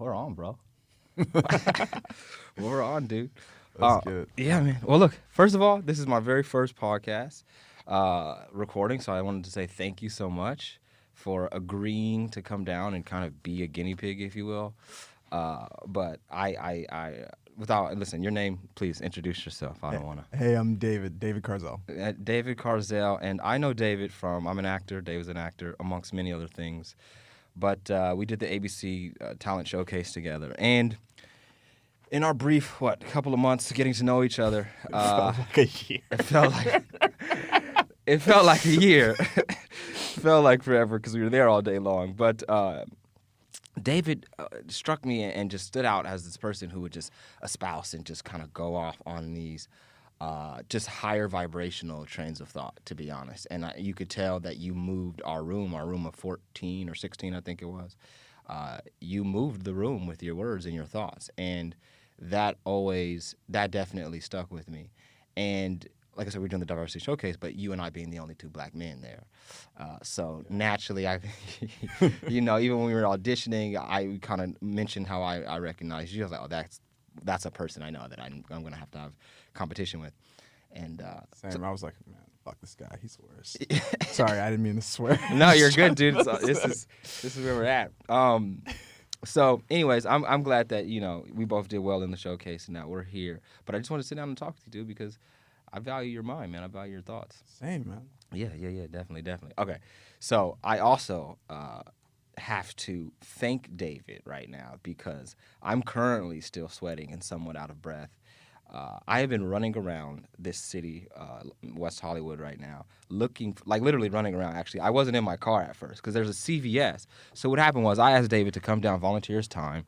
We're on, bro. We're on, dude. That's good. Yeah, man. Well, look, first of all, this is my very first podcast recording, so I wanted to say thank you so much for agreeing to come down and kind of be a guinea pig, if you will. But listen, your name, please introduce yourself. I don't want to. Hey, I'm David Carzell. David Carzell, and I know David I'm an actor. David's an actor, amongst many other things. But we did the ABC talent showcase together, and in our brief, couple of months getting to know each other, It felt like a year. It felt like a year. Felt like forever because we were there all day long. But David struck me and just stood out as this person who would just espouse and just kind of go off on these just higher vibrational trains of thought, to be honest. And you could tell that you moved our room of 14 or 16, I think it was. You moved the room with your words and your thoughts. And that definitely stuck with me. And like I said, we're doing the diversity showcase, but you and I being the only two black men there. So naturally, even when we were auditioning, I kind of mentioned how I recognized you. I was like, oh, that's a person I know that I'm going to have competition with. And Same. I was like, man, fuck this guy. He's the worst. Sorry, I didn't mean to swear. No, you're good, dude. So this is where we're at. So, anyways, I'm glad that we both did well in the showcase, and now we're here. But I just want to sit down and talk to you, dude, because I value your mind, man. I value your thoughts. Same, man. Yeah, definitely. Okay, so I also have to thank David right now because I'm currently still sweating and somewhat out of breath. I have been running around this city, West Hollywood right now, literally running around, actually. I wasn't in my car at first because there's a CVS. So what happened was I asked David to come down, volunteer his time.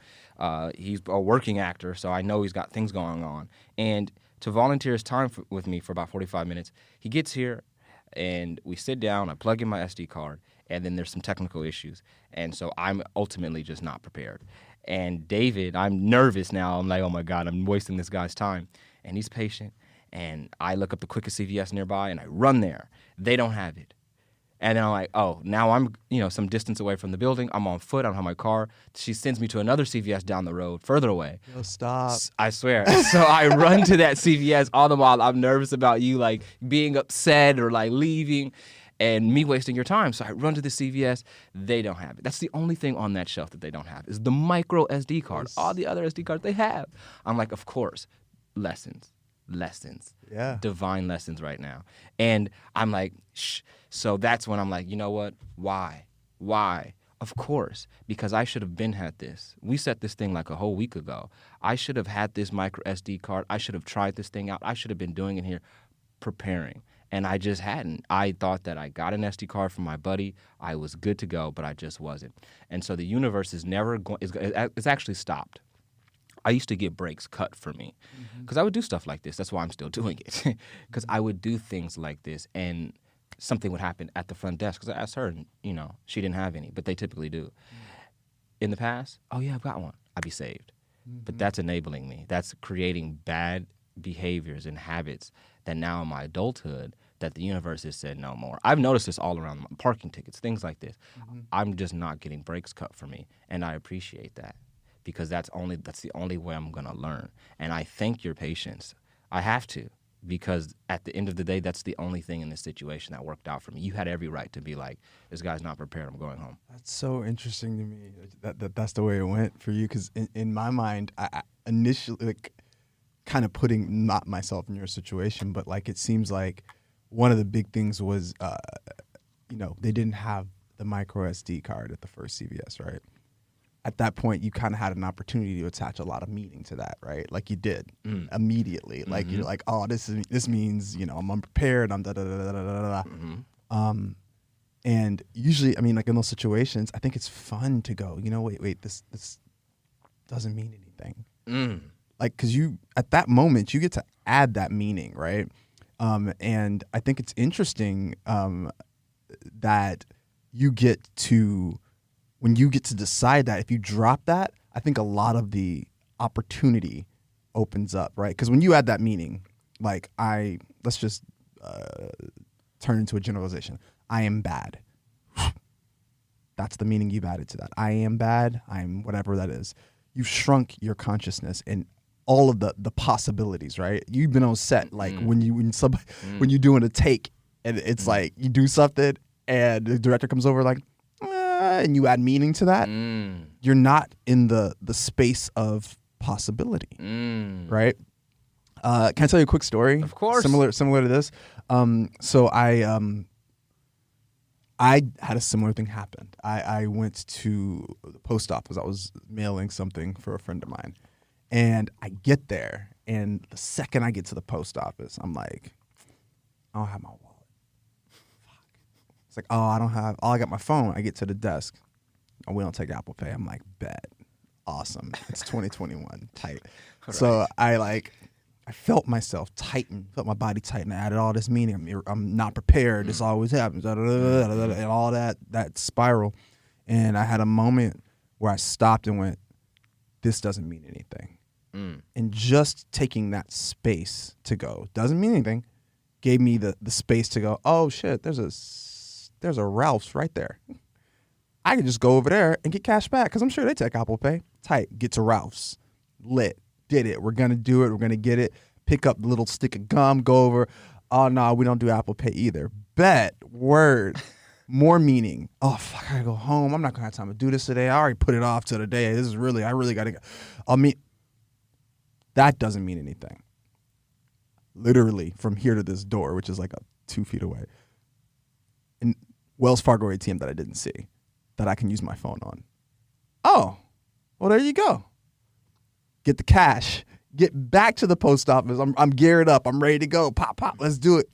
He's a working actor, so I know he's got things going on. And to volunteer his time with me for about 45 minutes, he gets here, and we sit down, I plug in my SD card, and then there's some technical issues. And so I'm ultimately just not prepared. And David, I'm nervous now. I'm like, oh, my God, I'm wasting this guy's time. And he's patient. And I look up the quickest CVS nearby, and I run there. They don't have it. And then I'm like, oh, now I'm some distance away from the building. I'm on foot. I don't have my car. She sends me to another CVS down the road, further away. Yo, stop. I swear. So I run to that CVS all the while. I'm nervous about you, being upset or, leaving. And me wasting your time. So I run to the CVS. They don't have it. That's the only thing on that shelf that they don't have is the micro SD card. Yes. All the other SD cards they have. I'm like, of course, lessons. Yeah. Divine lessons right now. And I'm like, shh. So that's when I'm like, you know what? Why? Of course, because I should have had this. We set this thing like a whole week ago. I should have had this micro SD card. I should have tried this thing out. I should have been doing it here, preparing. And I just hadn't. I thought that I got an SD card from my buddy. I was good to go, but I just wasn't. And so the universe is never going. It's actually stopped. I used to get breaks cut for me because I would do stuff like this. That's why I'm still doing it because I would do things like this, and something would happen at the front desk because I asked her, and she didn't have any, but they typically do. In the past, oh yeah, I've got one. I'd be saved. But that's enabling me. That's creating bad behaviors and habits that now in my adulthood that the universe has said no more. I've noticed this all around parking tickets, things like this. I'm just not getting breaks cut for me, and I appreciate that because that's the only way I'm going to learn. And I thank your patience. I have to because at the end of the day, that's the only thing in this situation that worked out for me. You had every right to be like, this guy's not prepared. I'm going home. That's so interesting to me that's the way it went for you because in my mind, I initially kind of putting not myself in your situation, but it seems like one of the big things was, they didn't have the micro SD card at the first CVS, right? At that point, you kind of had an opportunity to attach a lot of meaning to that, right? Like you did immediately. Like you're like, oh, this means I'm unprepared. I'm da da da da da da. And usually, in those situations, I think it's fun to go, wait, this doesn't mean anything. Because at that moment, you get to add that meaning, right? And I think it's interesting that when you get to decide that, if you drop that, I think a lot of the opportunity opens up, right? Because when you add that meaning, let's just turn into a generalization. I am bad. That's the meaning you've added to that. I am bad. I'm whatever that is. you've shrunk your consciousness and all of the possibilities, right? You've been on set, like when you're doing a take and it's like you do something and the director comes over like, and you add meaning to that. You're not in the space of possibility, right? Can I tell you a quick story? Of course. Similar to this. So I had a similar thing happen. I went to the post office. I was mailing something for a friend of mine. And I get there, and the second I get to the post office, I'm like, I don't have my wallet. Fuck. It's like, I got my phone. I get to the desk. Oh, we don't take Apple Pay. I'm like, bet. Awesome. It's 2021. Tight. Right. So I felt myself tighten, felt my body tighten. I added all this meaning. I'm not prepared. This always happens. And all that spiral. And I had a moment where I stopped and went, this doesn't mean anything. And just taking that space to go, doesn't mean anything, gave me the space to go, oh shit, there's a Ralph's right there. I can just go over there and get cash back because I'm sure they take Apple Pay. Tight, get to Ralph's. Lit, did it. We're going to do it. We're going to get it. Pick up the little stick of gum, go over. Oh, no, we don't do Apple Pay either. Bet, word, more meaning. Oh, fuck, I got to go home. I'm not going to have time to do this today. I already put it off to today. I really got to go. That doesn't mean anything. Literally from here to this door, which is like 2 feet away. And Wells Fargo ATM that I didn't see, that I can use my phone on. Oh, well, there you go. Get the cash. Get back to the post office. I'm geared up. I'm ready to go. Pop, let's do it.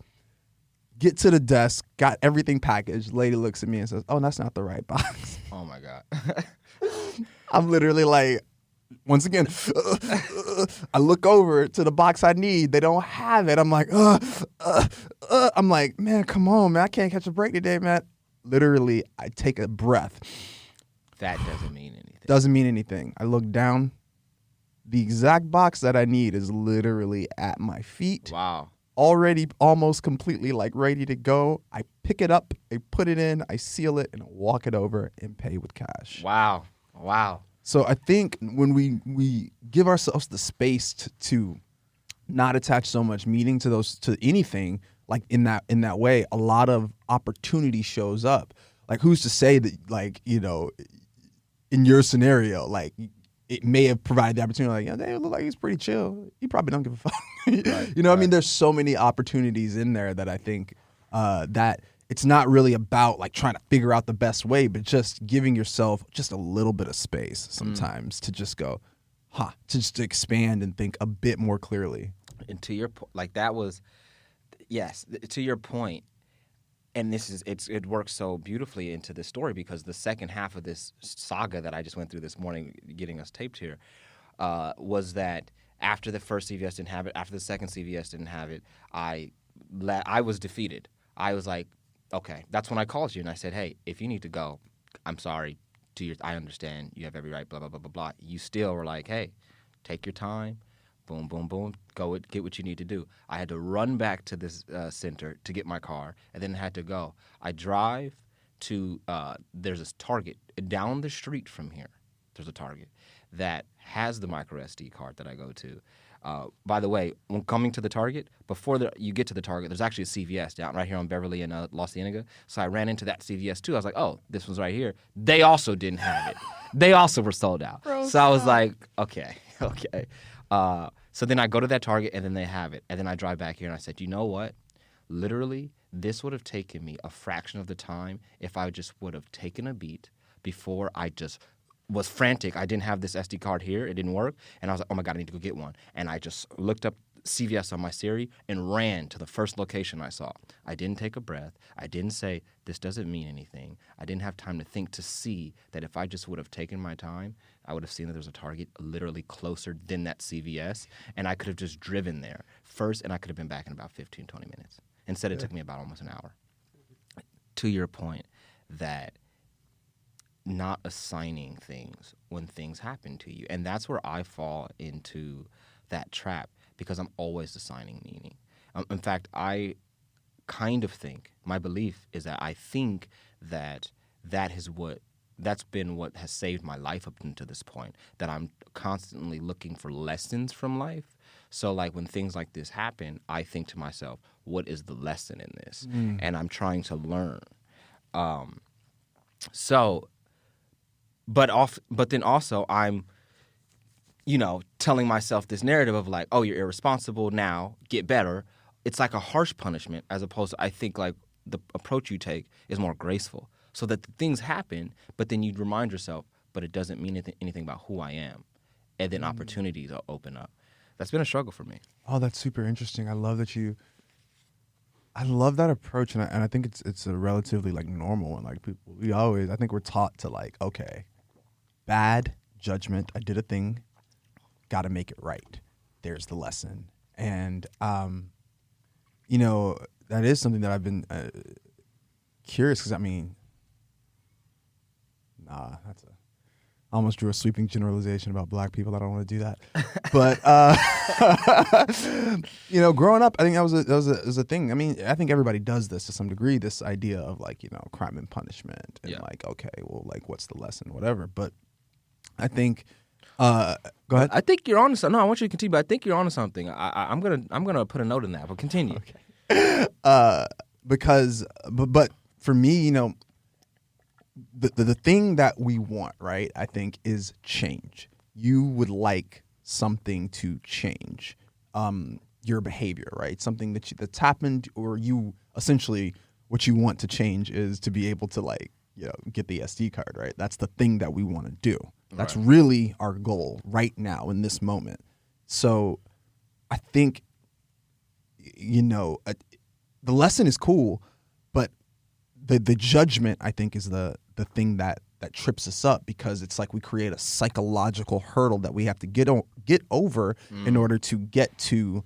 Get to the desk. Got everything packaged. Lady looks at me and says, oh, that's not the right box. Oh, my God. I'm literally like, once again, I look over to the box I need. They don't have it. I'm like, I'm like, man, come on, man. I can't catch a break today, man. Literally, I take a breath. That doesn't mean anything. Doesn't mean anything. I look down. The exact box that I need is literally at my feet. Wow. Already almost completely like ready to go. I pick it up, I put it in, I seal it, and walk it over and pay with cash. Wow. So I think when we give ourselves the space to not attach so much meaning to anything, like in that way, a lot of opportunity shows up. Like, who's to say that, like, you know, in your scenario, like, it may have provided the opportunity, like, yeah, they look like he's pretty chill. He probably don't give a fuck. Right, you know, right. I mean, there's so many opportunities in there that I think that it's not really about like trying to figure out the best way, but just giving yourself just a little bit of space sometimes to just go, to just expand and think a bit more clearly. And to your point, like that was, yes, to your point, and it works so beautifully into this story because the second half of this saga that I just went through this morning, getting us taped here, was that after the first CVS didn't have it, after the second CVS didn't have it, I was defeated. I was like, okay, that's when I called you and I said, hey, if you need to go, I'm sorry. I understand. You have every right, blah, blah, blah, blah, blah. You still were like, hey, take your time. Boom, boom, boom. Get what you need to do. I had to run back to this center to get my car and then had to go. I drive to, there's this Target down the street from here. There's a Target that has the micro SD card that I go to. By the way, when coming to the Target, before you get to the Target, there's actually a CVS down right here on Beverly and La Cienega. So I ran into that CVS too. I was like, oh, this one's right here. They also didn't have it. They also were sold out. So I was like, okay. So then I go to that Target and then they have it. And then I drive back here and I said, you know what? Literally, this would have taken me a fraction of the time if I just would have taken a beat before I just was frantic. I didn't have this SD card here. It didn't work. And I was like, oh, my God, I need to go get one. And I just looked up CVS on my Siri and ran to the first location I saw. I didn't take a breath. I didn't say, this doesn't mean anything. I didn't have time to think to see that if I just would have taken my time, I would have seen that there was a Target literally closer than that CVS. And I could have just driven there first, and I could have been back in about 15, 20 minutes. Instead, it took me about almost an hour. To your point that not assigning things when things happen to you. And that's where I fall into that trap because I'm always assigning meaning. In fact, I kind of think, my belief is that I think that is what that's been what has saved my life up until this point, that I'm constantly looking for lessons from life. So like when things like this happen, I think to myself, what is the lesson in this? And I'm trying to learn. But then also I'm, telling myself this narrative of like, oh, you're irresponsible now, get better. It's like a harsh punishment, as opposed to, I think like the approach you take is more graceful, so that the things happen, but then you remind yourself, but it doesn't mean anything about who I am, and then opportunities will open up. That's been a struggle for me. Oh, that's super interesting. I love that approach, and I think it's a relatively like normal one. Like I think we're taught to like, okay, bad judgment. I did a thing, got to make it right. There's the lesson, and that is something that I've been curious, because I almost drew a sweeping generalization about black people. I don't want to do that. But, growing up, I think that was a thing. I mean, I think everybody does this to some degree, this idea of like, crime and punishment. And like, okay, well, like, what's the lesson, whatever. But I think, go ahead. I think you're on to something. No, I want you to continue, but I think you're on to something. I'm gonna put a note in that, but continue. Okay. But for me, the thing that we want, right, I think, is change. You would like something to change, your behavior, right? Something that's happened, or you essentially what you want to change is to be able to like, get the SD card, right? That's the thing that we want to do. That's really our goal right now in this moment. So I think, the lesson is cool, but the judgment, I think, is the thing that trips us up, because it's like we create a psychological hurdle that we have to get over in order to get to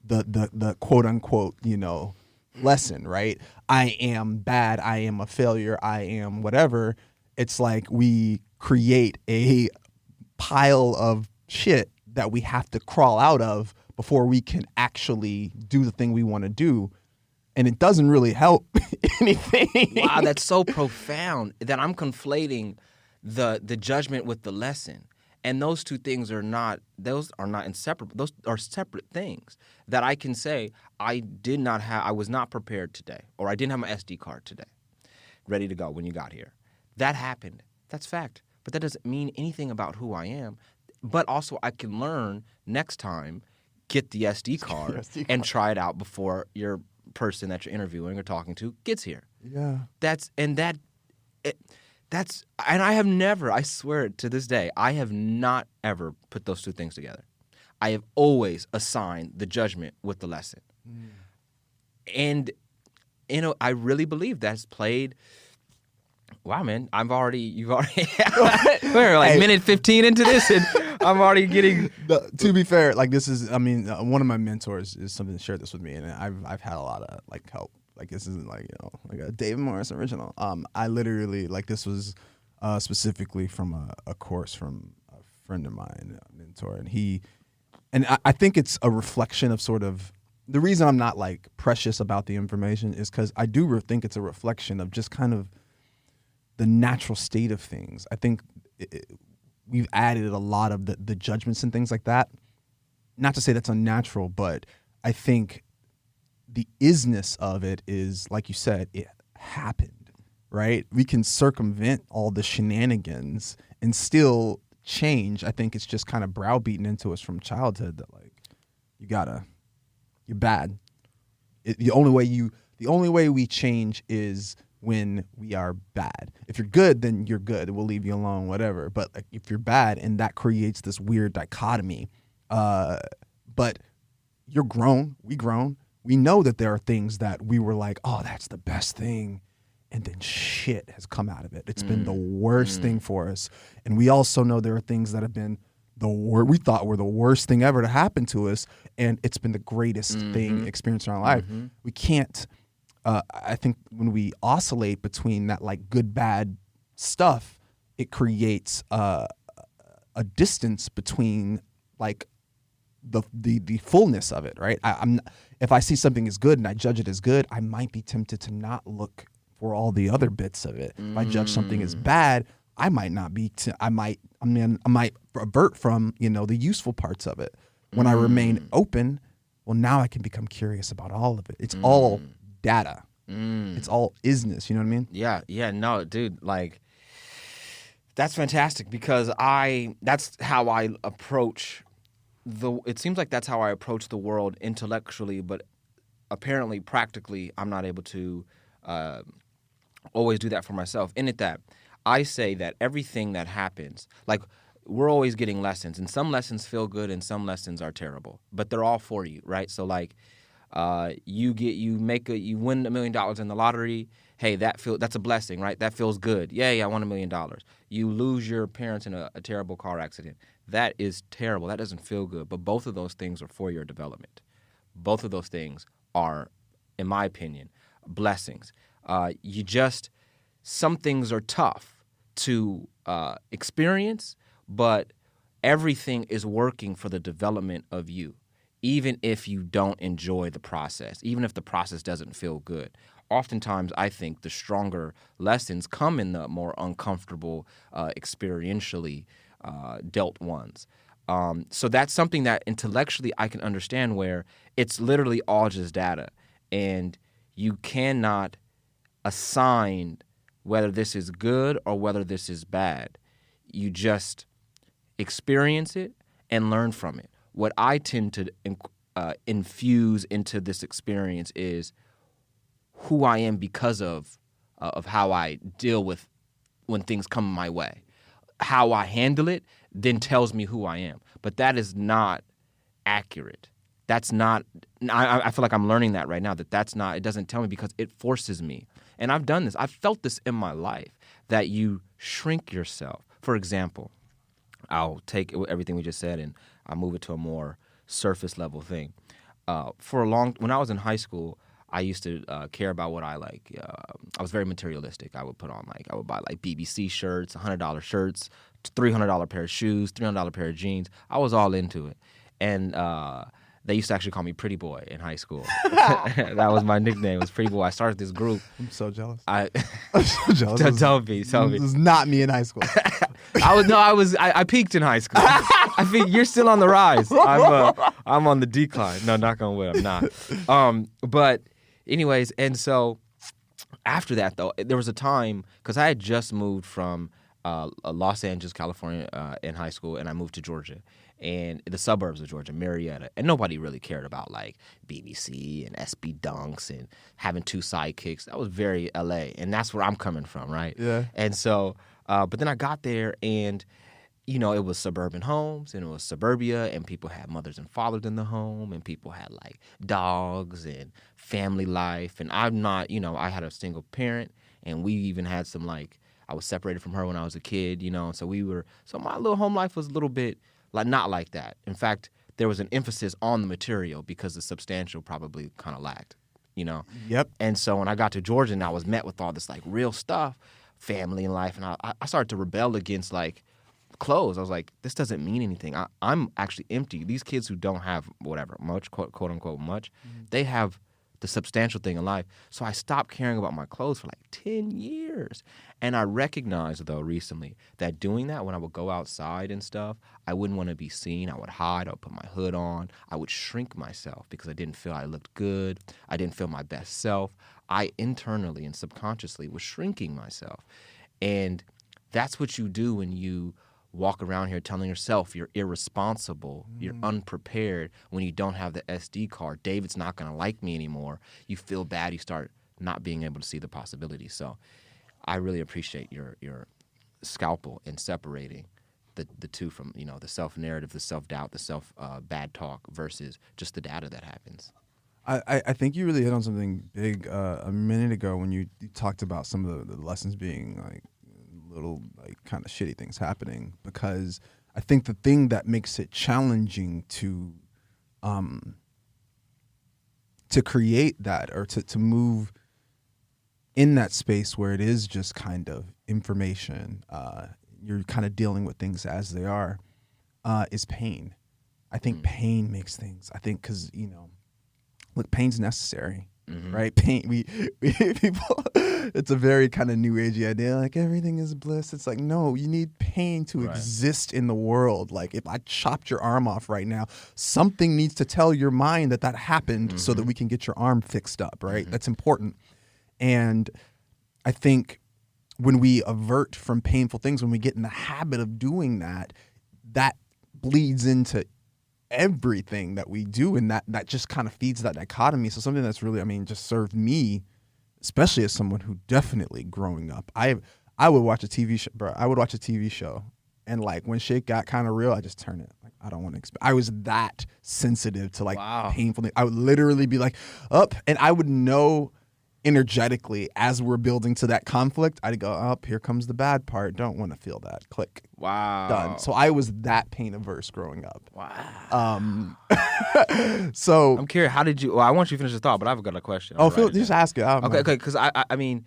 the quote unquote, lesson, right? I am bad, I am a failure, I am whatever. It's like we create a pile of shit that we have to crawl out of before we can actually do the thing we want to do. And it doesn't really help anything. Wow, that's so profound that I'm conflating the judgment with the lesson. And those two things are not inseparable. Those are separate things that I can say I was not prepared today, or I didn't have my SD card today, ready to go when you got here. That happened. That's fact. But that doesn't mean anything about who I am. But also I can learn next time, get the SD card and try it out before your person that you're interviewing or talking to gets here. Yeah. And I have never, I swear to this day, I have not ever put those two things together. I have always assigned the judgment with the lesson. And, I really believe that's played. Wow, man, you've already, we're like minute 15 into this, and I'm already getting. To be fair, like this is, one of my mentors is something that shared this with me, and I've had a lot of like help. Like this isn't like, like a David Morris original. I literally, like, this was specifically from a course from a friend of mine, a mentor, and I think it's a reflection of sort of, the reason I'm not like precious about the information is because I do think it's a reflection of just kind of the natural state of things. I think we've added a lot of the judgments and things like that. Not to say that's unnatural, but I think the isness of it is, like you said, it happened, right? We can circumvent all the shenanigans and still change. I think it's just kind of browbeaten into us from childhood that like, you're bad. The only way we change is when we are bad. If you're good, then you're good. We'll leave you alone, whatever. But like, if you're bad, and that creates this weird dichotomy. But you're grown. We know that there are things that we were like, oh, that's the best thing. And then shit has come out of it. It's been the worst thing for us. And we also know there are things that have been we thought were the worst thing ever to happen to us. And it's been the greatest thing experienced in our life. We can't, I think when we oscillate between that like good, bad stuff, it creates a distance between like the fullness of it, right? If I see something as good and I judge it as good, I might be tempted to not look for all the other bits of it. If I judge something as bad, I might not be. I might avert from the useful parts of it. When I remain open, well, now I can become curious about all of it. It's all data. It's all isness. You know what I mean? Yeah, no, dude, like that's fantastic because that's how I approach it seems like that's how I approach the world intellectually, but apparently practically I'm not able to always do that for myself. In it that I say that everything that happens, like we're always getting lessons, and some lessons feel good and some lessons are terrible, but they're all for you, right? So like you win $1 million in the lottery. Hey, that's a blessing, right? That feels good. Yay, I won $1 million. You lose your parents in a terrible car accident. That is terrible. That doesn't feel good. But both of those things are for your development. Both of those things are, in my opinion, blessings. Some things are tough to experience, but everything is working for the development of you, even if you don't enjoy the process, even if the process doesn't feel good. Oftentimes, I think the stronger lessons come in the more uncomfortable, experientially dealt ones. So that's something that intellectually I can understand, where it's literally all just data, and you cannot assign whether this is good or whether this is bad. You just experience it and learn from it. What I tend to infuse into this experience is who I am because of how I deal with when things come my way. How I handle it then tells me who I am. But that is not accurate. That's not. I feel like I'm learning that right now. That's not. It doesn't tell me because it forces me. And I've done this. I've felt this in my life, that you shrink yourself. For example, I'll take everything we just said and I'll move it to a more surface level thing. When I was in high school, I used to care about what I like. I was very materialistic. I would buy like BBC shirts, $100 shirts, $300 pair of shoes, $300 pair of jeans. I was all into it. And they used to actually call me Pretty Boy in high school. That was my nickname, was Pretty Boy. I started this group. I'm so jealous. I'm so jealous. Don't be. This is not me in high school. I peaked in high school. I think you're still on the rise. I'm on the decline. No, knock on wood, I'm not. But anyways, and so after that though, there was a time, because I had just moved from Los Angeles, California, in high school, and I moved to Georgia, and the suburbs of Georgia, Marietta, and nobody really cared about like BBC and SB Dunks and having two sidekicks. That was very LA, and that's where I'm coming from, right? Yeah. And so, but then I got there, and it was suburban homes, and it was suburbia, and people had mothers and fathers in the home, and people had like dogs and family life, and I'm not, I had a single parent, and we even had some I was separated from her when I was a kid, and so my little home life was a little bit not like that. In fact, there was an emphasis on the material because the substantial probably kind of lacked, Yep. And so when I got to Georgia, and I was met with all this real stuff, family and life, and I started to rebel against clothes. I was like, this doesn't mean anything. I'm actually empty. These kids who don't have whatever much, quote unquote much, they have the substantial thing in life. So I stopped caring about my clothes for 10 years. And I recognized, though, recently that doing that, when I would go outside and stuff, I wouldn't want to be seen. I would hide. I would put my hood on. I would shrink myself because I didn't feel I looked good. I didn't feel my best self. I internally and subconsciously was shrinking myself. And that's what you do when you walk around here telling yourself you're irresponsible, you're unprepared, when you don't have the SD card. David's not going to like me anymore. You feel bad. You start not being able to see the possibilities. So I really appreciate your scalpel in separating the two from, the self-narrative, the self-doubt, the self-bad talk versus just the data that happens. I think you really hit on something big a minute ago when you talked about some of the lessons being little kind of shitty things happening, because I think the thing that makes it challenging to create that, or to move in that space where it is just kind of information, you're kind of dealing with things as they are, is pain. I think pain makes things. I think because look, pain's necessary. right? Pain. We people. It's a very kind of new agey idea. Like everything is bliss. It's like no, you need pain to exist in the world. Like if I chopped your arm off right now, something needs to tell your mind that happened so that we can get your arm fixed up. Right? That's important. And I think when we avert from painful things, when we get in the habit of doing that, that bleeds into everything that we do, and that just kind of feeds that dichotomy. So something that's really, just served me, especially as someone who definitely growing up, I would watch a TV show, bro. I would watch a TV show, and like when shit got kind of real, I just turn it. Like I don't want to. I was that sensitive to like painful things. I would literally be like up, and I would know energetically as we're building to that conflict, I'd go up, here comes the bad part, don't want to feel that, click, done. So I was that pain averse growing up. So I'm curious, how did you, I want you to finish the thought, but I've got a question. Just ask it. Okay, because I mean,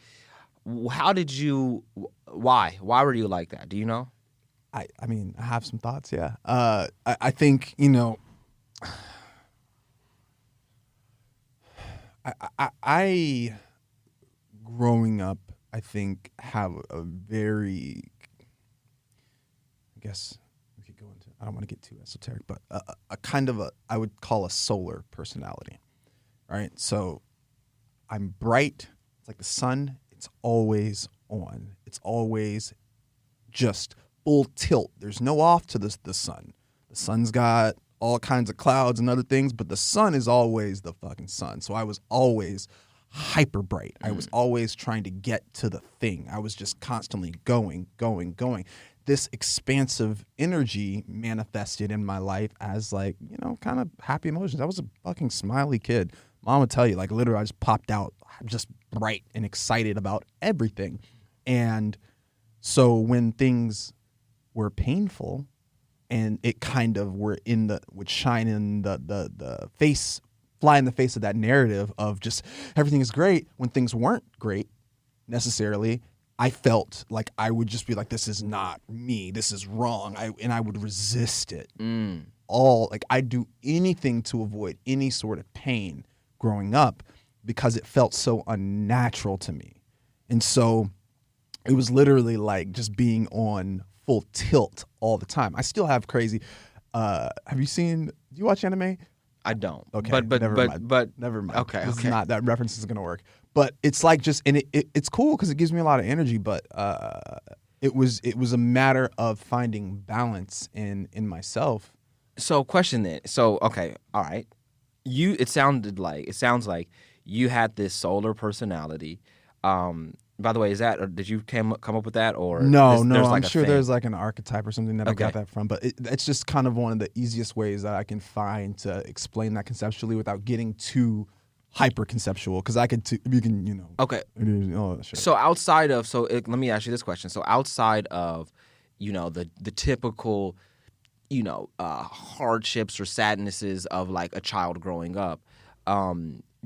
how did you, why were you like that, do you know? I have some thoughts. Yeah. I think, I growing up, I think, have a very, I guess we could go into, I don't want to get too esoteric, but a kind of I would call a solar personality, right? So I'm bright. It's like the sun. It's always on. It's always just full tilt. There's no off to the sun. The sun's got all kinds of clouds and other things, but the sun is always the fucking sun. So I was always hyper bright. I was always trying to get to the thing. I was just constantly going. This expansive energy manifested in my life as like, kind of happy emotions. I was a fucking smiley kid. Mom would tell you, like literally I just popped out just bright and excited about everything. And so when things were painful, and it kind of would shine in the face, fly in the face of that narrative of just everything is great when things weren't great necessarily. I felt like I would just be like, this is not me, this is wrong, and I would resist it. I'd do anything to avoid any sort of pain growing up because it felt so unnatural to me. And so it was literally like just being on full tilt all the time. I still have crazy. Do you watch anime? I don't. Okay, but never mind. Okay, this is not, that reference isn't gonna work. But it's like just, and it's cool because it gives me a lot of energy. But it was a matter of finding balance in myself. So question then. So okay, all right. It sounds like you had this solar personality. By the way, is that, or did you come up with that, or no? Like I'm sure there's like an archetype or something that I got that from, but it's just kind of one of the easiest ways that I can find to explain that conceptually without getting too hyper conceptual. Because you can. Okay. Oh, sure. So outside of, let me ask you this question. So outside of, the typical, hardships or sadnesses of like a child growing up,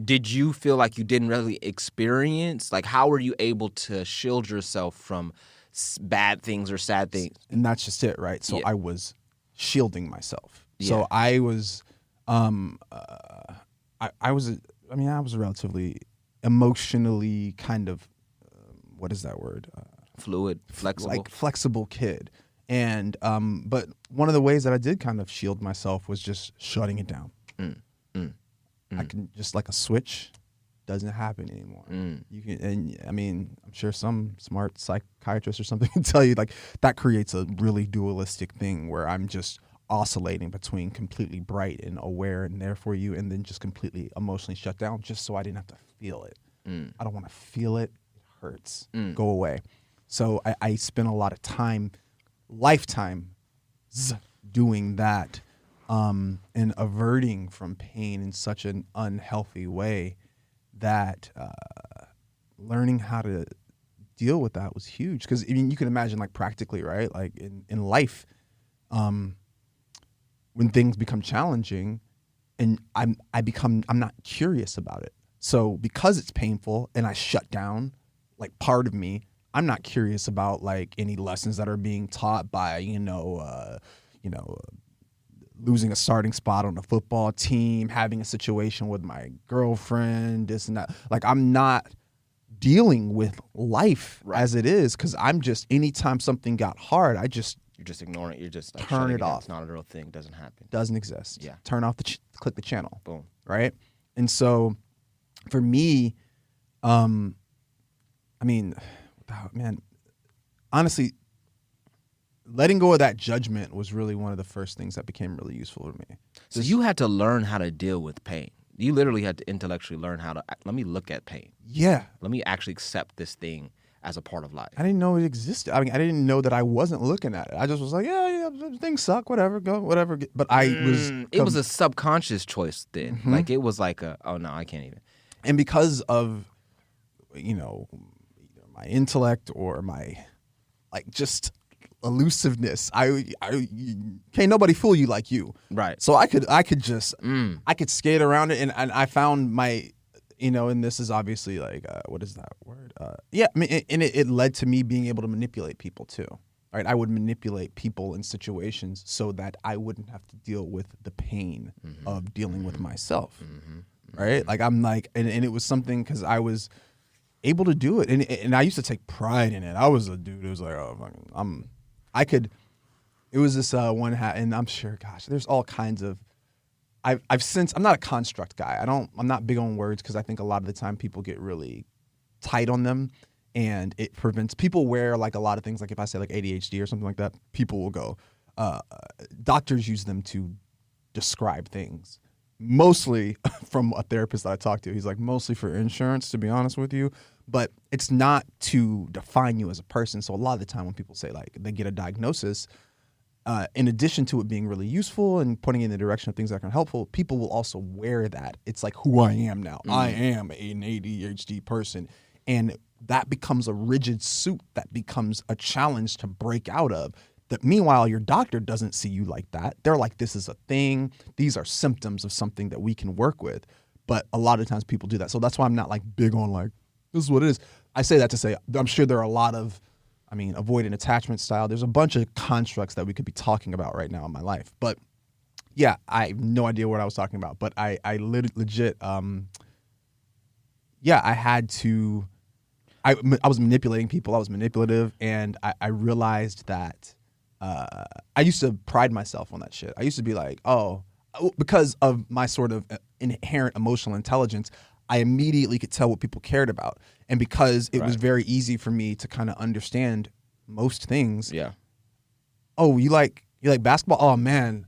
did you feel like you didn't really experience, like how were you able to shield yourself from bad things or sad things? And that's just it, right? So I was shielding myself. Yeah. So I was, I was a relatively emotionally kind of, what is that word? Fluid, flexible. Like flexible kid. And, but one of the ways that I did kind of shield myself was just shutting it down. I can just like a switch, doesn't happen anymore. You can, and I'm sure some smart psychiatrist or something can tell you like that creates a really dualistic thing where I'm just oscillating between completely bright and aware and there for you, and then just completely emotionally shut down, just so I didn't have to feel it. I don't want to feel it. It hurts. Go away. So I spent a lot of time, lifetime, doing that. And averting from pain in such an unhealthy way that learning how to deal with that was huge. Because you can imagine, like practically, right? Like in life, when things become challenging, and I'm not curious about it. So because it's painful and I shut down, like part of me, I'm not curious about like any lessons that are being taught by losing a starting spot on the football team, having a situation with my girlfriend, this and that. Like, I'm not dealing with life as it is, because I'm just, anytime something got hard, you're just ignoring it. You're just like, turn it off. It's not a real thing. It doesn't happen. Doesn't exist. Yeah. Turn off click the channel. Boom. Right. And so for me, man, honestly, letting go of that judgment was really one of the first things that became really useful to me. So you had to learn how to deal with pain. You literally had to intellectually learn how to, let me look at pain. Yeah. Let me actually accept this thing as a part of life. I didn't know it existed. I mean, I didn't know that I wasn't looking at it. I just was like, yeah, things suck, whatever, go, whatever. But it was a subconscious choice then. Mm-hmm. Like, it was like oh no, I can't even. And because of, either my intellect or my, like, just elusiveness, I can't nobody fool you like you. Right. So I could just, I could skate around it, and I found my, and this is obviously like, what is that word? Yeah, I mean, and it led to me being able to manipulate people too. Right, I would manipulate people in situations so that I wouldn't have to deal with the pain of dealing with myself. Right, like, I'm like, and it was something, because I was able to do it, and I used to take pride in it. I was a dude who was like, it was this one hat, and I'm sure, gosh, there's all kinds of. I've since, I'm not a construct guy. I'm not big on words, because I think a lot of the time people get really tight on them, and it prevents people wear, like, a lot of things. Like, if I say like ADHD or something like that, people will go. Doctors use them to describe things. Mostly from a therapist that I talked to, he's like, mostly for insurance, to be honest with you, but it's not to define you as a person. So a lot of the time when people say, like, they get a diagnosis, in addition to it being really useful and pointing in the direction of things that are helpful, people will also wear that. It's like who I am now. I am an ADHD person. And that becomes a rigid suit that becomes a challenge to break out of. That meanwhile, your doctor doesn't see you like that. They're like, this is a thing. These are symptoms of something that we can work with. But a lot of times people do that. So that's why I'm not, like, big on, like, this is what it is. I say that to say, I'm sure there are a lot of, avoidant attachment style. There's a bunch of constructs that we could be talking about right now in my life. But yeah, I have no idea what I was talking about. But I legit, I had to, I was manipulating people. I was manipulative. And I realized that I used to pride myself on that shit. I used to be like, because of my sort of inherent emotional intelligence, I immediately could tell what people cared about. And because it was very easy for me to kind of understand most things. Yeah. Oh, you like basketball? Oh man,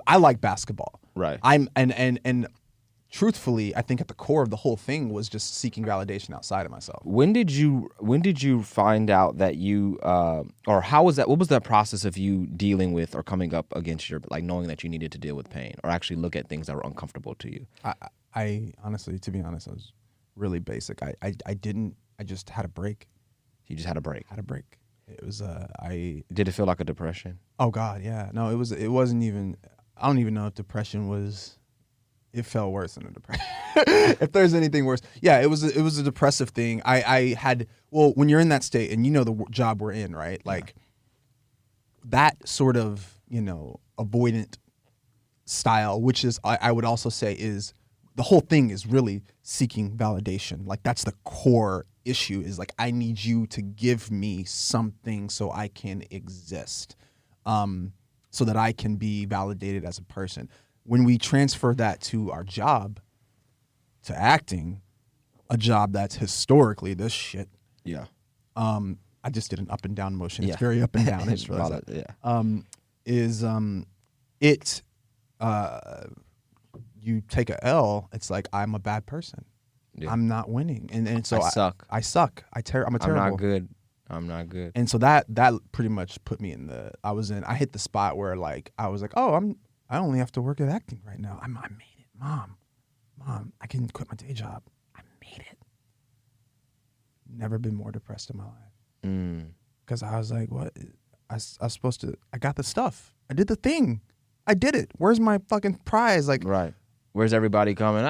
I like basketball. Right. And truthfully, I think at the core of the whole thing was just seeking validation outside of myself. When did you find out that you or how was that? What was that process of you dealing with or coming up against your, like, knowing that you needed to deal with pain or actually look at things that were uncomfortable to you? I honestly, to be honest, I was really basic. I just had a break. You just had a break. Had a break. It was Did it feel like a depression? Oh God, yeah. No, it wasn't even. I don't even know if depression was. It felt worse than a depression. If there's anything worse, yeah, it was a depressive thing. I had, well, when you're in that state and the job we're in, right? Like that sort of avoidant style, which is I would also say is the whole thing is really seeking validation. Like that's the core issue is like, I need you to give me something so I can exist, so that I can be validated as a person. When we transfer that to our job, to acting, a job that's historically this shit. Yeah. I just did an up and down motion. Yeah. It's very up and down. I just realized that. You take a L, it's like I'm a bad person. Yeah. I'm not winning, and so I suck. I suck. I'm a terrible. I'm not good. And so that pretty much put me in I hit the spot where like I was like, I only have to work at acting right now. I made it, Mom, I can quit my day job. I made it. Never been more depressed in my life. Because I was like, what? I was supposed to. I got the stuff. I did the thing. I did it. Where's my fucking prize? Like, right. Where's everybody coming?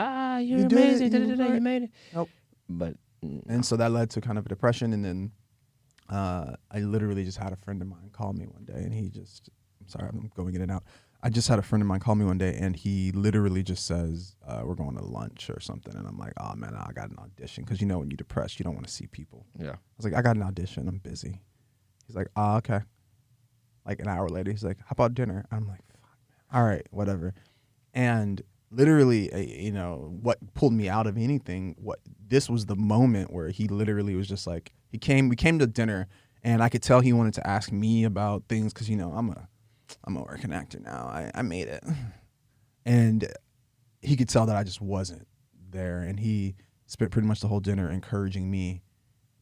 You're amazing. You made it. Nope. But and so that led to kind of a depression, and then I literally just had a friend of mine call me one day, and I'm sorry, I'm going in and out. I just had a friend of mine call me one day, and he literally just says, we're going to lunch or something. And I'm like, oh, man, I got an audition. Because, when you're depressed, you don't want to see people. Yeah. I was like, I got an audition. I'm busy. He's like, oh, okay. Like an hour later, he's like, how about dinner? I'm like, fuck, man. All right, whatever. And literally, what pulled me out of anything, this was the moment where he literally was just like, we came to dinner, and I could tell he wanted to ask me about things because, I'm a working actor now. I made it. And he could tell that I just wasn't there. And he spent pretty much the whole dinner encouraging me,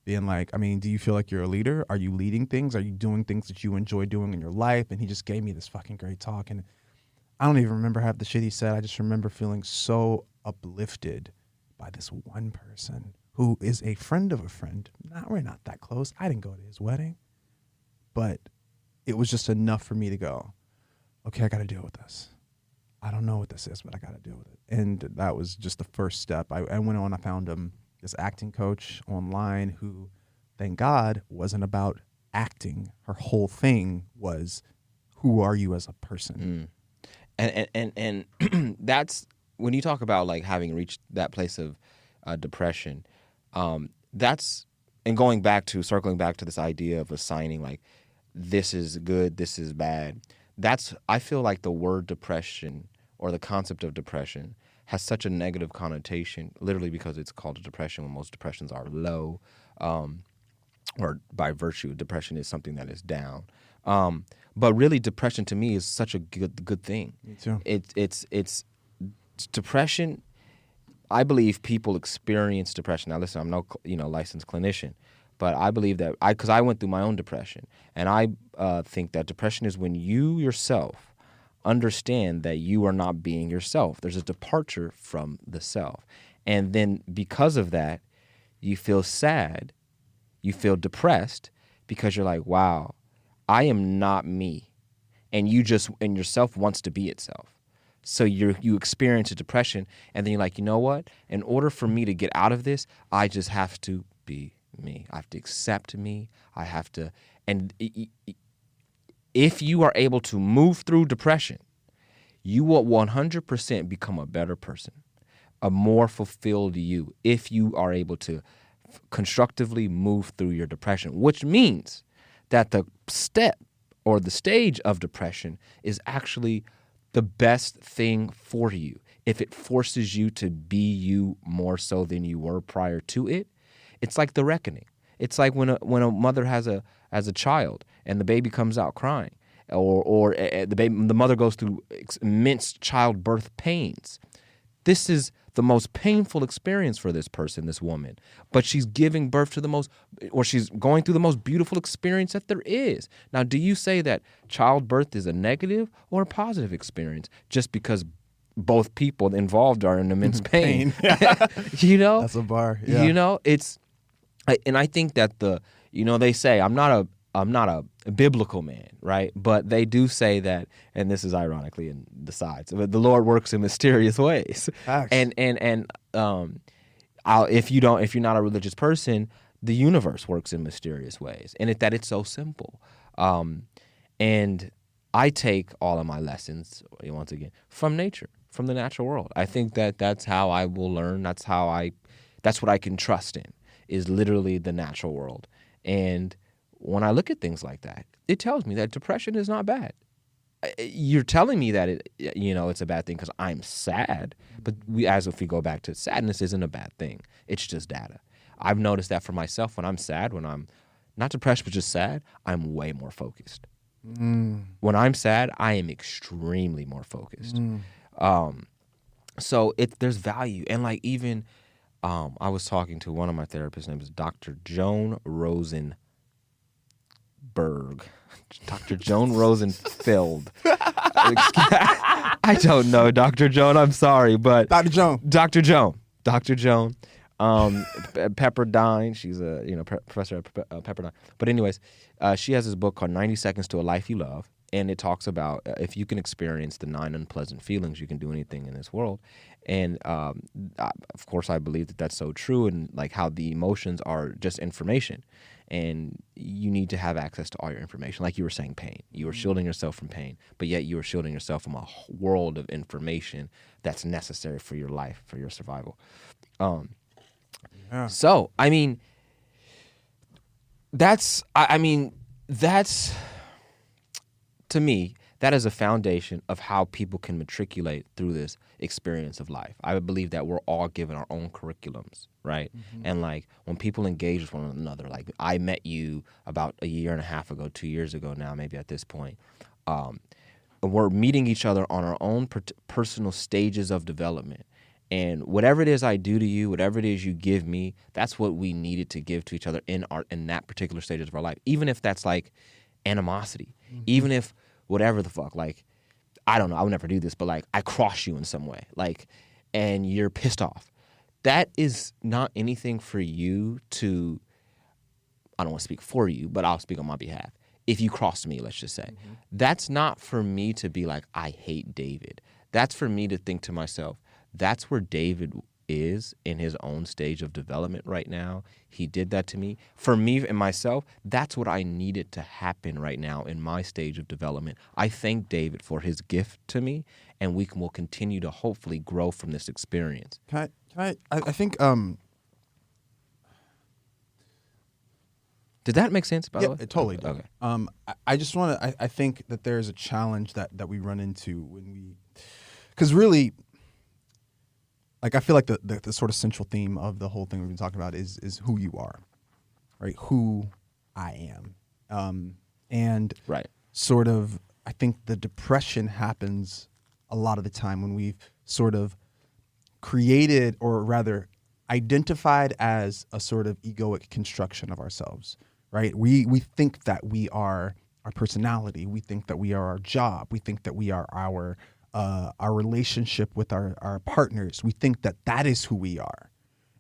being like, I mean, do you feel like you're a leader? Are you leading things? Are you doing things that you enjoy doing in your life? And he just gave me this fucking great talk. And I don't even remember half the shit he said. I just remember feeling so uplifted by this one person who is a friend of a friend. We're not that close. I didn't go to his wedding. But it was just enough for me to go, okay, I got to deal with this. I don't know what this is, but I got to deal with it. And that was just the first step. I went on, I found this acting coach online who, thank God, wasn't about acting. Her whole thing was, who are you as a person? And that's, when you talk about like having reached that place of depression, that's, and circling back to this idea of assigning like, this is good, this is bad. I feel like the word depression or the concept of depression has such a negative connotation, literally because it's called a depression when most depressions are low, or by virtue, depression is something that is down. But really, depression to me is such a good thing. Me too. It's depression. I believe people experience depression. Now, listen, I'm no licensed clinician, but I believe that because I went through my own depression, and I think that depression is when you yourself understand that you are not being yourself. There's a departure from the self, and then because of that, you feel sad, you feel depressed because you're like, wow, I am not me, and yourself wants to be itself. So you experience a depression, and then you're like, you know what? In order for me to get out of this, I just have to be me. I have to accept me. I have to, and if you are able to move through depression, you will 100% become a better person, a more fulfilled you, if you are able to constructively move through your depression, which means that the step or the stage of depression is actually the best thing for you. If it forces you to be you more so than you were prior to it, it's like the reckoning. It's like when a mother has a child and the baby comes out crying, or the mother goes through immense childbirth pains. This is the most painful experience for this person, this woman, but she's giving birth to she's going through the most beautiful experience that there is. Now, do you say that childbirth is a negative or a positive experience just because both people involved are in immense pain? That's a bar. Yeah. And I think that they say I'm not a biblical man, right? But they do say that, and this is ironically in the sides, but the Lord works in mysterious ways. Facts. And if you're not a religious person, the universe works in mysterious ways, and it's so simple. And I take all of my lessons, once again, from nature, from the natural world. I think that that's how I will learn. That's what I can trust in, is literally the natural world. And when I look at things like that, it tells me that depression is not bad. You're telling me that it's a bad thing because I'm sad, but if we go back to sadness isn't a bad thing. It's just data. I've noticed that for myself when I'm sad, when I'm not depressed but just sad, I'm way more focused. When I'm sad, I am extremely more focused. So there's value, and like even I was talking to one of my therapists' name is Dr. Joan Rosenberg. Dr. Joan Rosenfeld. I don't know, Dr. Joan. I'm sorry, but Dr. Joan. Pepperdine. She's a professor at Pepperdine. But anyways, she has this book called 90 Seconds to a Life You Love, and it talks about if you can experience the 9 unpleasant feelings, you can do anything in this world. And of course, I believe that that's so true, and like how the emotions are just information. and you need to have access to all your information. Like you were saying, pain. You were shielding yourself from pain, but yet you were shielding yourself from a world of information that's necessary for your life, for your survival. So, I mean, that's to me, that is a foundation of how people can matriculate through this experience of life. I believe that we're all given our own curriculums, right? And like when people engage with one another, like I met you about a year and a half ago, 2 years ago now, maybe at this point. We're meeting each other on our own personal stages of development. And whatever it is I do to you, whatever it is you give me, that's what we needed to give to each other in that particular stages of our life. Even if that's like animosity, even if whatever the fuck, like, I don't know, I would never do this, but like I cross you in some way, like, and you're pissed off. That is not anything for you to, I don't want to speak for you, but I'll speak on my behalf. If you cross me, let's just say, that's not for me to be like, I hate David. That's for me to think to myself, that's where David is in his own stage of development right now. He did that to me. For me and myself, that's what I needed to happen right now in my stage of development. I thank David for his gift to me, and will continue to hopefully grow from this experience. I think Did that make sense, by the way? it totally did. Okay. I just want to. I think that there's a challenge that we run into when because really, like I feel like the sort of central theme of the whole thing we've been talking about is who you are, right? Who I am, and right. Sort of. I think the depression happens a lot of the time when we've sort of created, or rather identified as a sort of egoic construction of ourselves, right? We think that we are our personality. We think that we are our job. We think that we are our relationship with our partners. We think that is who we are.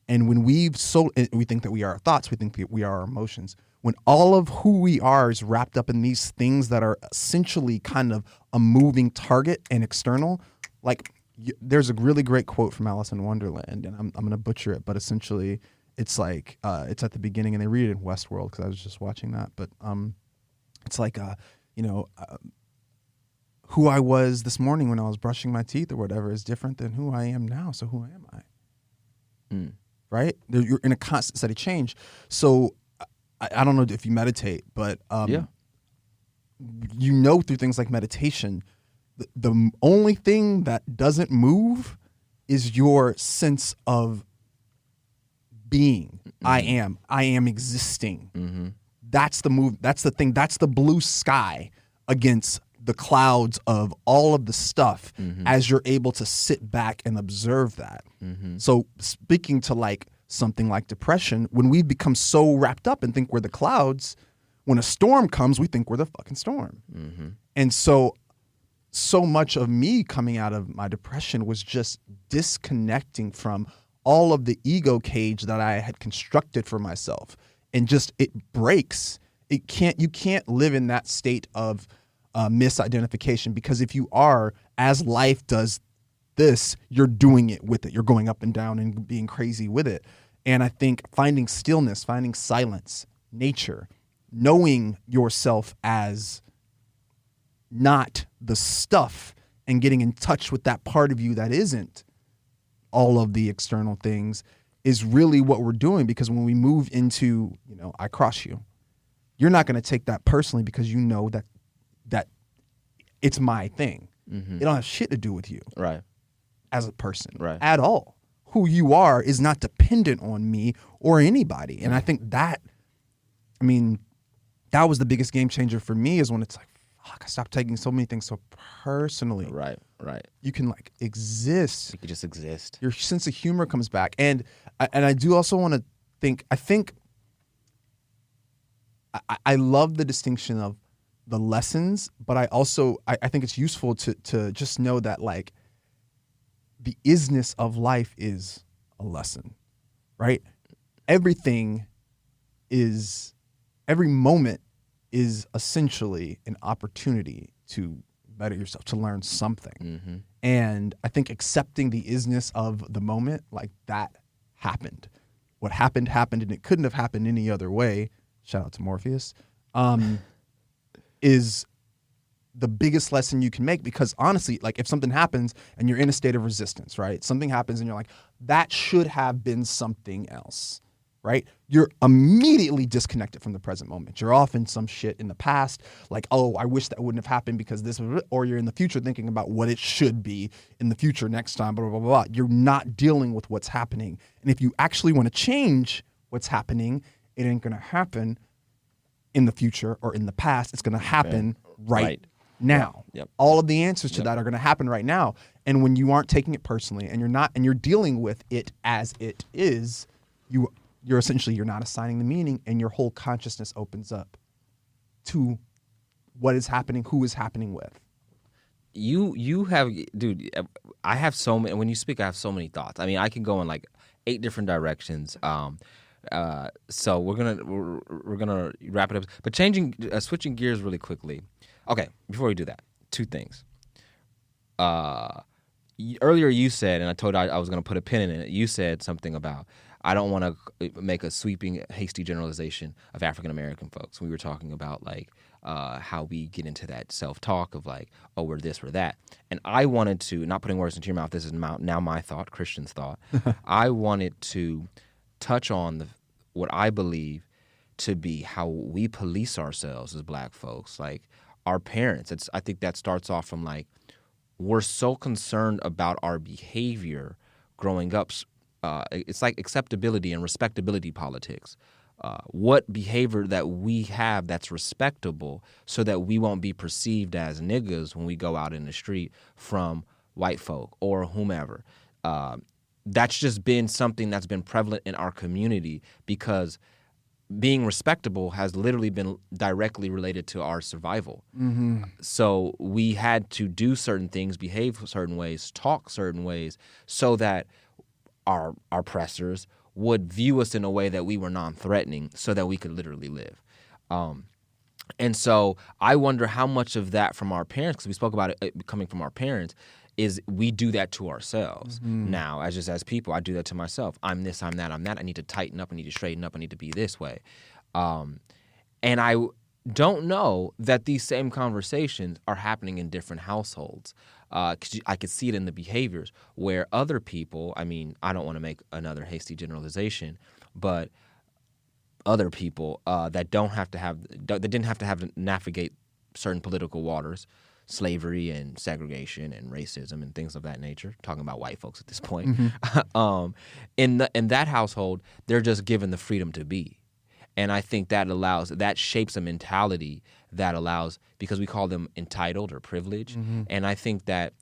And when we think that we are our thoughts, we think that we are our emotions. When all of who we are is wrapped up in these things that are essentially kind of a moving target and external, like there's a really great quote from Alice in Wonderland, and I'm going to butcher it, but essentially it's like, it's at the beginning, and they read it in Westworld because I was just watching that, but it's like, who I was this morning when I was brushing my teeth or whatever is different than who I am now, so who am I? Right? You're in a constant steady change. So I don't know if you meditate, but through things like meditation, the only thing that doesn't move is your sense of being. I am existing. That's the move. That's the thing. That's the blue sky against the clouds of all of the stuff as you're able to sit back and observe that. So speaking to like something like depression, when we become so wrapped up and think we're the clouds, when a storm comes, we think we're the fucking storm. And so much of me coming out of my depression was just disconnecting from all of the ego cage that I had constructed for myself. And just, it breaks. You can't live in that state of misidentification, because if you are, as life does this, you're doing it with it. You're going up and down and being crazy with it. And I think finding stillness, finding silence, nature, knowing yourself as not the stuff, and getting in touch with that part of you that isn't all of the external things is really what we're doing. Because when we move into, I cross you, you're not going to take that personally, because you know that it's my thing. It don't have shit to do with you, right? As a person, right? At all. Who you are is not dependent on me or anybody. And I think that was the biggest game changer for me, is when it's like, fuck, I stopped taking so many things so personally. Right. You can like exist. You can just exist. Your sense of humor comes back. And I do also want to think, I love the distinction of the lessons, but I think it's useful to just know that like the isness of life is a lesson, right? Every moment is essentially an opportunity to better yourself, to learn something. And I think accepting the isness of the moment, like that happened. What happened, and it couldn't have happened any other way. shout out to Morpheus, is the biggest lesson you can make, because honestly, like if something happens and you're in a state of resistance, right? Something happens and you're like, that should have been something else, right? You're immediately disconnected from the present moment. You're off in some shit in the past, like, oh, I wish that wouldn't have happened because this was, or you're in the future thinking about what it should be in the future next time, blah, blah, blah, blah. You're not dealing with what's happening. And if you actually want to change what's happening, it ain't going to happen in the future or in the past. It's going to happen right now. Yep. All of the answers to that are going to happen right now. And when you aren't taking it personally and you're dealing with it as it is, you're essentially, you're not assigning the meaning, and your whole consciousness opens up to what is happening, who is happening with. You have, dude, I have so many, when you speak, I have so many thoughts. I mean, I can go in like 8 different directions. So we're gonna wrap it up, but switching gears really quickly. Okay, before we do that, 2 things. Earlier you said, and I told you I was gonna put a pin in it. You said something about, I don't want to make a sweeping, hasty generalization of African American folks. We were talking about like how we get into that self-talk of like, oh, we're this, we're that. And I wanted to, not putting words into your mouth, this is now my thought, Christian's thought. I wanted to touch on what I believe to be how we police ourselves as Black folks, like our parents. I think that starts off from like, we're so concerned about our behavior growing up. It's like acceptability and respectability politics. What behavior that we have that's respectable so that we won't be perceived as niggas when we go out in the street from white folk or whomever. That's just been something that's been prevalent in our community because being respectable has literally been directly related to our survival. Mm-hmm. So we had to do certain things, behave certain ways, talk certain ways so that our oppressors would view us in a way that we were non-threatening so that we could literally live. And so I wonder how much of that from our parents, because we spoke about it coming from our parents, is we do that to ourselves. Mm-hmm. Now, as people, I do that to myself. I'm this, I'm that, I'm that. I need to tighten up, I need to straighten up, I need to be this way. And I don't know that these same conversations are happening in different households. 'Cause I could see it in the behaviors where other people, I mean, I don't want to make another hasty generalization, but other people that didn't have to navigate certain political waters, slavery and segregation and racism and things of that nature, talking about white folks at this point. Mm-hmm. In that household, they're just given the freedom to be. And I think that shapes a mentality that allows, because we call them entitled or privileged. Mm-hmm. And I think that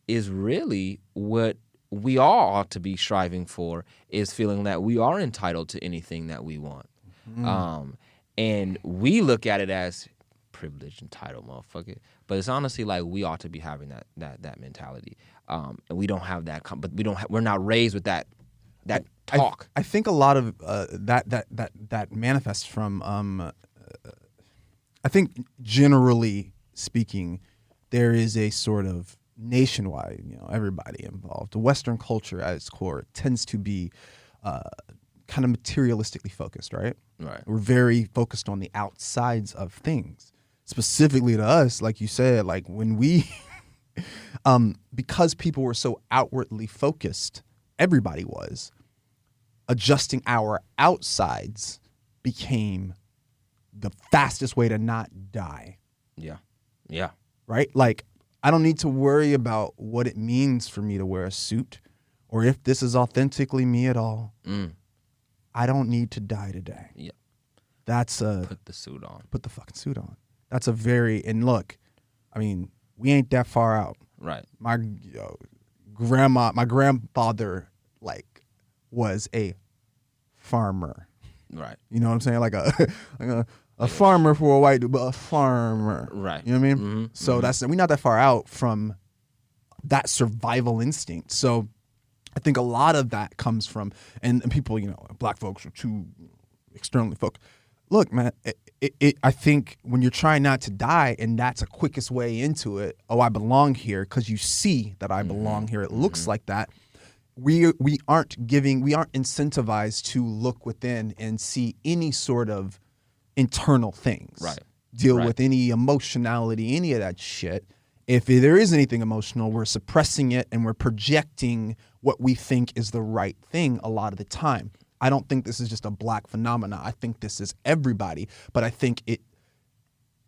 is really what we all ought to be striving for, is feeling that we are entitled to anything that we want. Mm-hmm. And we look at it as privileged, entitled, motherfucker. But it's honestly like we ought to be having that mentality. And we don't have that, but we're not raised with that talk. I think a lot of that manifests from. I think generally speaking, there is a sort of nationwide, everybody involved. The Western culture at its core tends to be kind of materialistically focused, right? Right. We're very focused on the outsides of things. Specifically to us, like you said, like when we, because people were so outwardly focused, everybody was, adjusting our outsides became the fastest way to not die. Yeah. Yeah. Right? Like, I don't need to worry about what it means for me to wear a suit or if this is authentically me at all. Mm. I don't need to die today. Yeah. Put the suit on. Put the fucking suit on. That's and look, I mean, we ain't that far out. Right. My grandfather, like, was a farmer. Right. You know what I'm saying? Like a farmer for a white dude, but a farmer. Right. You know what I mean? Mm-hmm. So we're not that far out from that survival instinct. So I think a lot of that comes from, and people, Black folks are too externally focused. Look, man, I think when you're trying not to die, and that's the quickest way into it, I belong here, because you see that I belong here. It looks like that. We aren't incentivized to look within and see any sort of internal things. Right. Deal Right. with any emotionality, any of that shit. If there is anything emotional, we're suppressing it and we're projecting what we think is the right thing a lot of the time. I don't think this is just a black phenomena. I think this is everybody, but I think it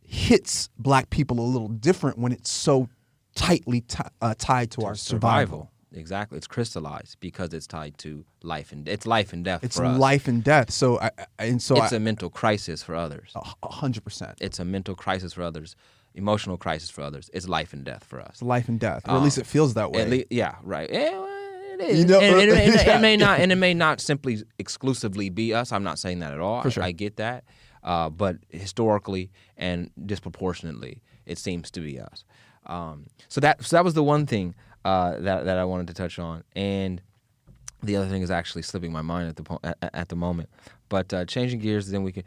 hits black people a little different when it's so tightly tied to our survival. Exactly. It's crystallized because it's tied to life and death for us. It's life and death. So it's a mental crisis for others. 100%. It's a mental crisis for others, emotional crisis for others. It's life and death for us. It's life and death, or at least it feels that way. Yeah, right. It is. You know, it may not simply exclusively be us. I'm not saying that at all. For sure. I get that, but historically and disproportionately, it seems to be us. So that was the one thing that I wanted to touch on, and the other thing is actually slipping my mind at the moment. But changing gears, then we can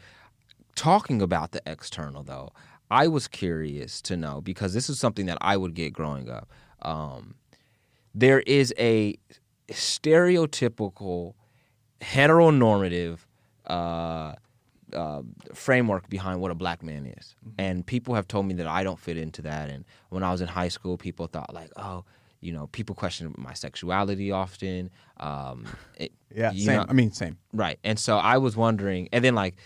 talking about the external though. I was curious to know, because this is something that I would get growing up. There is a stereotypical heteronormative framework behind what a black man is. And people have told me that I don't fit into that. And when I was in high school, people thought like, oh, people question my sexuality often. Same. Right. And so I was wondering, and then like,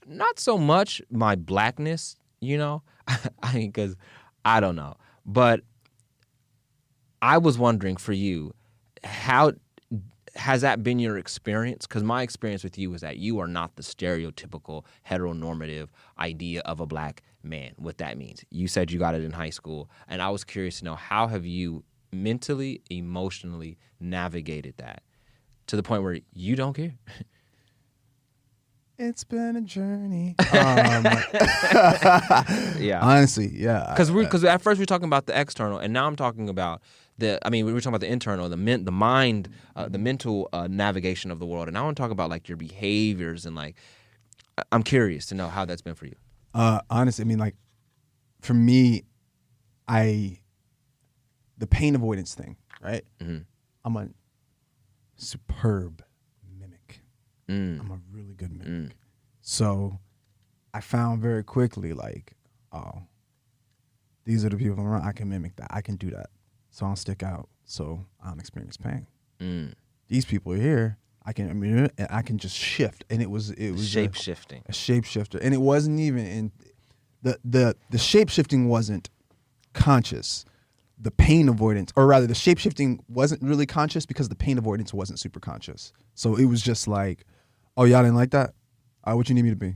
not so much my blackness, because I don't know. But I was wondering for you, how has that been your experience? Because my experience with you is that you are not the stereotypical heteronormative idea of a black man, what that means. You said you got it in high school, and I was curious to know, how have you mentally, emotionally navigated that to the point where you don't care? It's been a journey. Yeah. Honestly, yeah. Because at first we were talking about the external, and now I'm talking about we were talking about the internal, the mind, the mental navigation of the world, and now I'm talking about like your behaviors and like, I'm curious to know how that's been for you. Honestly, like for me, the pain avoidance thing, right? Mm-hmm. I'm a superb mimic. I'm a really good mimic. So I found very quickly like, oh, these are the people around. I can mimic that. I can do that. So I'll stick out. So I don't experience pain. These people are here. I can just shift. And it was shape shifting. A shapeshifter. And it wasn't even in the shape shifting wasn't conscious. The pain avoidance, or rather the shape shifting wasn't really conscious because the pain avoidance wasn't super conscious. So it was just like, oh, y'all didn't like that? What you need me to be?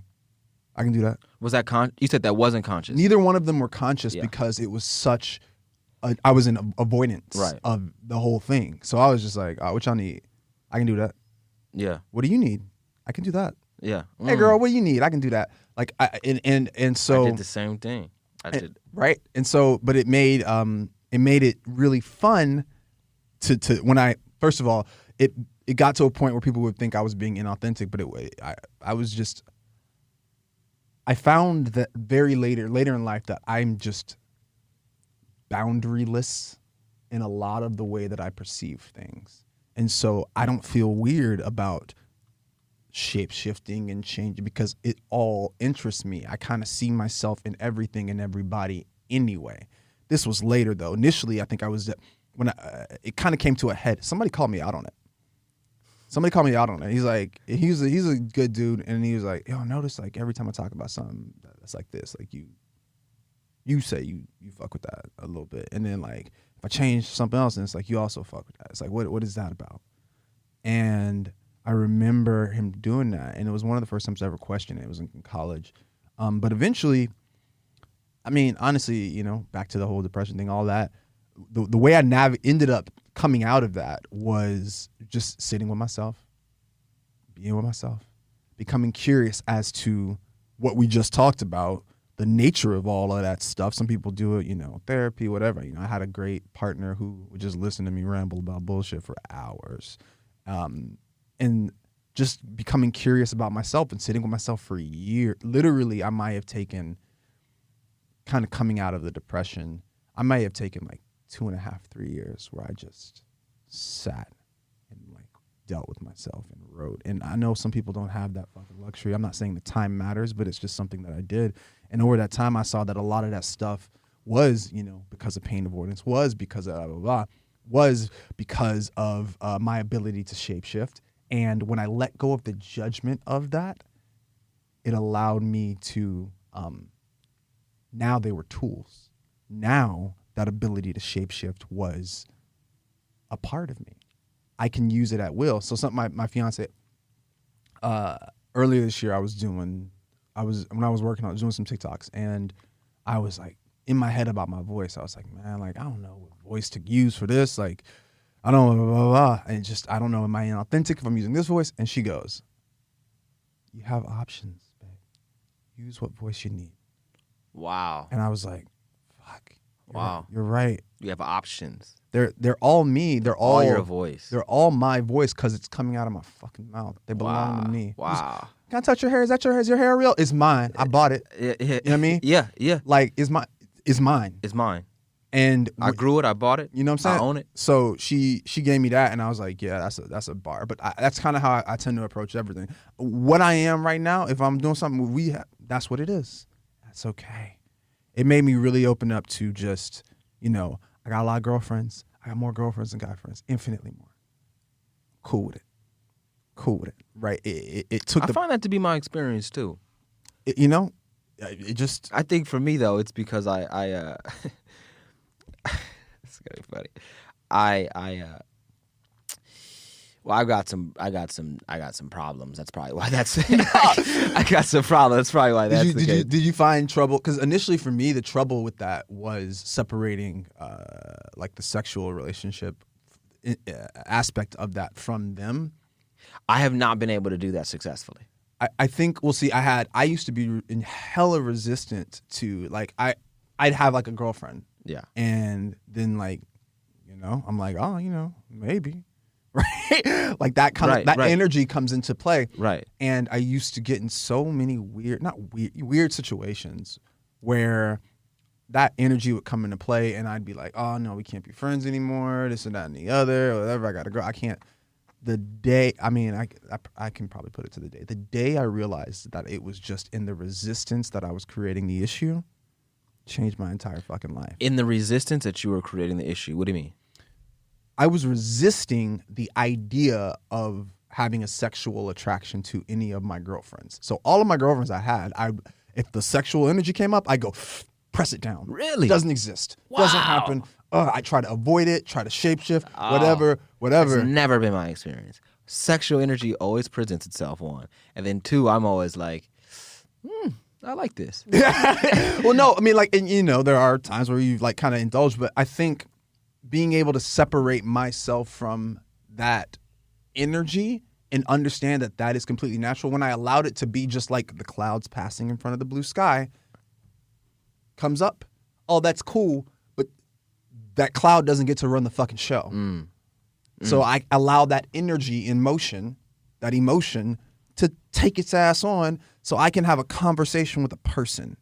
I can do that. Was that you said that wasn't conscious? Neither one of them were conscious because it was such I was in avoidance of the whole thing. So I was just like, what y'all need? I can do that. Yeah. What do you need? I can do that. Yeah. Hey girl, what do you need? I can do that. Like and so I did the same thing. Right? And so but it made it really fun to when I first of all, it got to a point where people would think I was being inauthentic, but I found that very later in life that I'm just boundaryless in a lot of the way that I perceive things. And so I don't feel weird about shape shifting and changing because it all interests me. I kind of see myself in everything and everybody anyway. This was later though. Initially, I think it kind of came to a head. Somebody called me out on it. He's like, he's a good dude, and he was like, yo, notice like every time I talk about something that's like this, like you say you fuck with that a little bit, and then like if I change something else, and it's like you also fuck with that. It's like what is that about? And I remember him doing that, and it was one of the first times I ever questioned it. It was in college, but eventually, I mean, honestly, back to the whole depression thing, all that. The way I ended up coming out of that was just sitting with myself, being with myself, becoming curious as to what we just talked about, the nature of all of that stuff. Some people do it, therapy, whatever. I had a great partner who would just listen to me ramble about bullshit for hours. And just becoming curious about myself and sitting with myself for a year. Literally, I might have taken, kind of coming out of the depression, I might have taken like 2.5, 3 years where I just sat and like dealt with myself and wrote. And I know some people don't have that fucking luxury. I'm not saying the time matters, but it's just something that I did. And over that time, I saw that a lot of that stuff was, because of pain avoidance, was because of blah, blah, blah, was because of my ability to shapeshift. And when I let go of the judgment of that, it allowed me to, now they were tools. Now that ability to shapeshift was a part of me. I can use it at will. So my fiance, earlier this year, when I was working, I was doing some TikToks, and I was like in my head about my voice. I was like, man, like, I don't know what voice to use for this. Like, I don't know, blah, blah, blah. And just, I don't know, am I inauthentic if I'm using this voice? And she goes, you have options, babe. Use what voice you need. Wow. And I was like, fuck. Wow. You're right. You have options. They're all me. They're all your voice. They're all my voice because it's coming out of my fucking mouth. They belong to me. Wow. Can I touch your hair? Is that your hair? Is your hair real? It's mine. I bought it. Yeah. You know what I mean? Yeah. Like, it's mine. It's mine. And I grew it. I bought it. You know what I'm saying? I own it. So she gave me that, and I was like, yeah, that's a bar. But that's kind of how I tend to approach everything. What I am right now, if I'm doing something, that's what it is. That's okay. It made me really open up to just, I got a lot of girlfriends. I got more girlfriends than guy friends, infinitely more. Cool with it. Right? It took. I find that to be my experience too. It just. I think for me though, it's because I it's gonna be funny. Well, I got some problems. That's probably why that's. I got some problems. That's probably why that's the case. Did you find trouble? Because initially, for me, the trouble with that was separating, like the sexual relationship aspect of that from them. I have not been able to do that successfully. I think we'll see. I used to be in hella resistant to, like, I'd have like a girlfriend. Yeah. And then, like, I'm like, oh, maybe. Right? Like that kind of energy comes into play. Right. And I used to get in so many weird situations where that energy would come into play, and I'd be like, oh no, we can't be friends anymore, this and that and the other, or whatever, I gotta go. I can't. The day, I can probably put it to the day. The day I realized that it was just in the resistance that I was creating the issue, changed my entire fucking life. In the resistance that you were creating the issue, what do you mean? I was resisting the idea of having a sexual attraction to any of my girlfriends. So all of my girlfriends I had, if the sexual energy came up, I go, press it down. Really? Doesn't exist. Wow. Doesn't happen. I try to avoid it, try to shapeshift, whatever. That's never been my experience. Sexual energy always presents itself, one. And then two, I'm always like, I like this. Well, no, and there are times where you like kind of indulge, but I think being able to separate myself from that energy and understand that is completely natural. When I allowed it to be just like the clouds passing in front of the blue sky, comes up. Oh, that's cool, but that cloud doesn't get to run the fucking show. So I allow that energy in motion, that emotion, to take its ass on so I can have a conversation with a person.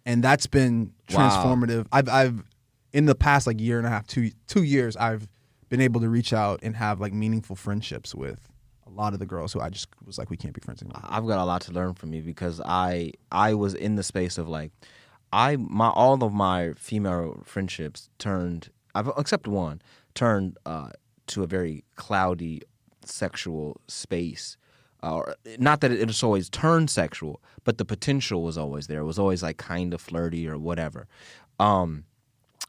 And that's been transformative. Wow. I've in the past like year and a half, 2 years, I've been able to reach out and have like meaningful friendships with a lot of the girls who I just was like, we can't be friends anymore. I've got a lot to learn from you because I was in the space of like, all of my female friendships except one, turned to a very cloudy sexual space. Not that it's always turned sexual, but the potential was always there. It was always like kind of flirty or whatever.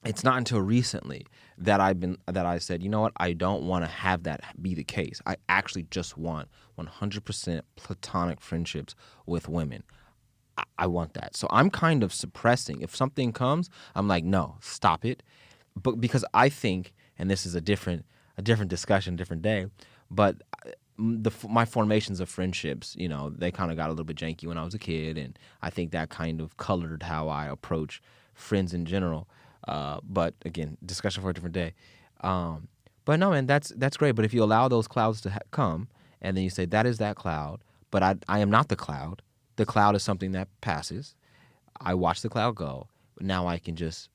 It's not until recently that I said, you know what, I don't want to have that be the case. I actually just want 100% platonic friendships with women. I want that. So I'm kind of suppressing. If something comes, I'm like, no, stop it. But because I think, and this is a different discussion, different day, but my formations of friendships, they kind of got a little bit janky when I was a kid, and I think that kind of colored how I approach friends in general. But again, discussion for a different day. But no, man, that's great. But if you allow those clouds to come, and then you say that is that cloud, but I am not the cloud. The cloud is something that passes. I watch the cloud go. Now I can just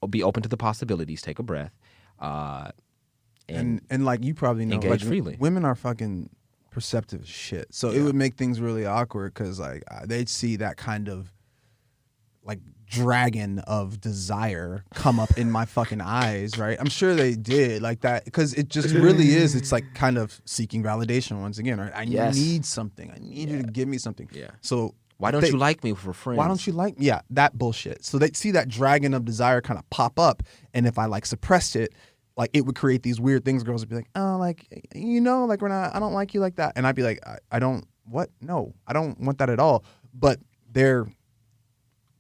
be open to the possibilities, take a breath, and like you probably know, engage like, freely. Women are fucking perceptive as shit. So it would make things really awkward because like they'd see that kind of like dragon of desire come up in my fucking eyes, right? I'm sure they did like that because it just really is. It's like kind of seeking validation once again, right? I need something. I need you to give me something. Yeah. So why don't you like me for friends? Why don't you like me? Yeah, that bullshit. So they see that dragon of desire kind of pop up, and if I like suppressed it, like it would create these weird things. Girls would be like, oh, like, you know, like I don't like you like that. And I'd be like, I don't, what? No, I don't want that at all. But they're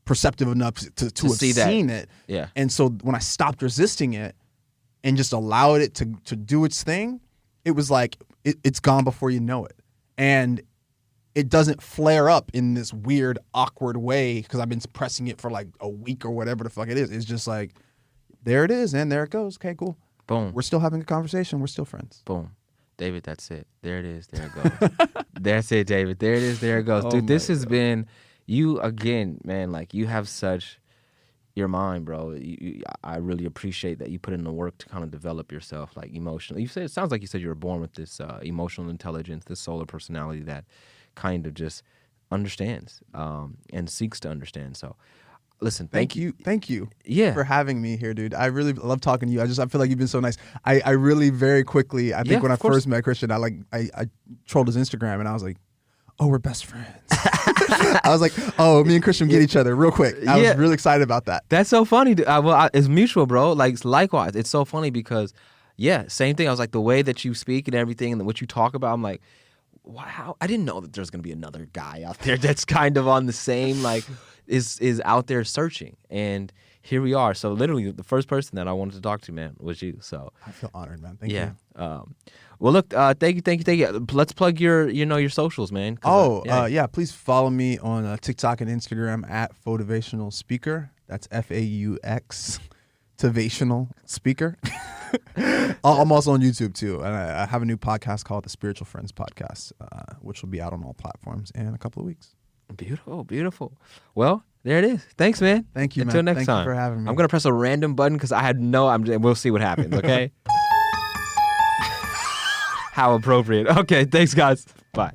perceptive enough to have seen it. Yeah. And so when I stopped resisting it and just allowed it to do its thing, it was like, it's gone before you know it. And it doesn't flare up in this weird, awkward way because I've been suppressing it for like a week or whatever the fuck it is. It's just like, there it is, and there it goes. Okay, cool. Boom. We're still having a conversation. We're still friends. Boom. David, that's it. There it is. There it goes. That's it, David. There it is. There it goes. Dude, this has been, you again, man, like you have such your mind, bro. I really appreciate that you put in the work to kind of develop yourself, like emotionally. You said, it sounds like you said you were born with this emotional intelligence, this solar personality that kind of just understands and seeks to understand. So, listen, thank you for having me here, dude. I really love talking to you. I feel like you've been so nice. I really very quickly, I think when I first met Christian, I trolled his Instagram and I was like, oh, we're best friends. I was like, oh, me and Christian get each other real quick. I was really excited about that. That's so funny. It's mutual, bro. Like, likewise. It's so funny because, same thing. I was like, the way that you speak and everything and what you talk about, I'm like, wow, I didn't know that there's going to be another guy out there that's kind of on the same, like, is out there searching. And here we are. So literally the first person that I wanted to talk to, man, was you. So I feel honored, man. Thank you. Well, look, thank you. Let's plug your socials, man. Please follow me on TikTok and Instagram at Fotivational Speaker. That's FAUX, Motivational Speaker. I'm also on YouTube too, and I have a new podcast called the Spiritual Friends Podcast, which will be out on all platforms in a couple of weeks. Beautiful. Well, there it is. Thanks, man. Thank you, man. Until next time. Thank you for having me. I'm gonna press a random button because I had we'll see what happens. Okay. How appropriate. Okay. Thanks, guys. Bye.